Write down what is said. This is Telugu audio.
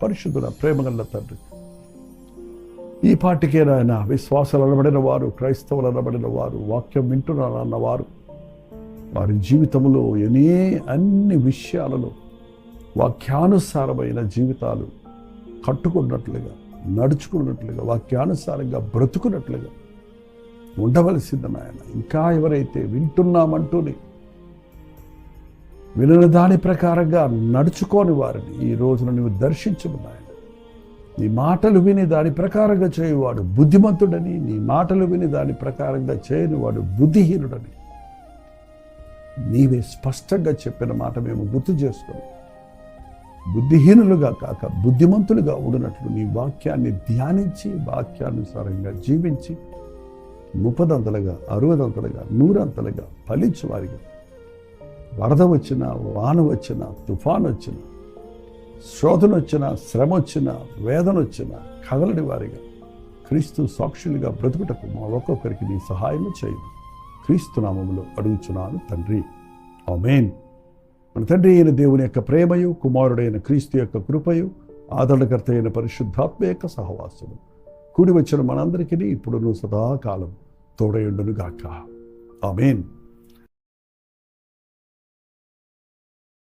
పరిశుద్ధుల ప్రేమగల తండ్రి, ఈ పాటికే నాయన విశ్వాసాలు అనబడిన వారు, క్రైస్తవులు అనబడిన వారు, వాక్యం వింటున్నారు అన్నవారు వారి జీవితంలో అన్ని విషయాలలో వాక్యానుసారమైన జీవితాలు కట్టుకున్నట్లుగా, నడుచుకున్నట్లుగా, వాక్యానుసారంగా బ్రతుకున్నట్లుగా ఉండవలసింది నాయన. ఇంకా ఎవరైతే వింటున్నామంటూనే వినని దాని ప్రకారంగా నడుచుకోని వారిని ఈ రోజున నువ్వు దర్శించము నాయన. నీ మాటలు విని దాని ప్రకారంగా చేయువాడు బుద్ధిమంతుడని, నీ మాటలు విని దాని ప్రకారంగా చేయని వాడు బుద్ధిహీనుడని నీవే స్పష్టంగా చెప్పిన మాట మేము గుర్తు చేసుకొని బుద్ధిహీనులుగా కాక బుద్ధిమంతులుగా ఉండినట్లు నీ వాక్యాన్ని ధ్యానించి వాక్యానుసారంగా జీవించి 30 60 100 ఫలించు వారిగా, వరద వచ్చినా, వాన వచ్చినా, తుఫాను వచ్చినా, శోధన వచ్చినా, శ్రమ వచ్చినా, వేదన వచ్చినా కదలని వారిగా క్రీస్తు సాక్షులుగా బ్రతుకుటకు మా ఒక్కొక్కరికి నీ సహాయం చేయు. క్రీస్తు నామములో అడుగుచున్నాను తండ్రి, ఆమేన్. మన తండ్రి అయిన దేవుని యొక్క ప్రేమయు, కుమారుడైన క్రీస్తు యొక్క కృపయు, ఆదరణకర్త అయిన పరిశుద్ధాత్మ యొక్క సహవాసము కూడి వచ్చిన మనందరికీ ఇప్పుడును సదాకాలం తోడయుండును గాక. ఆమేన్.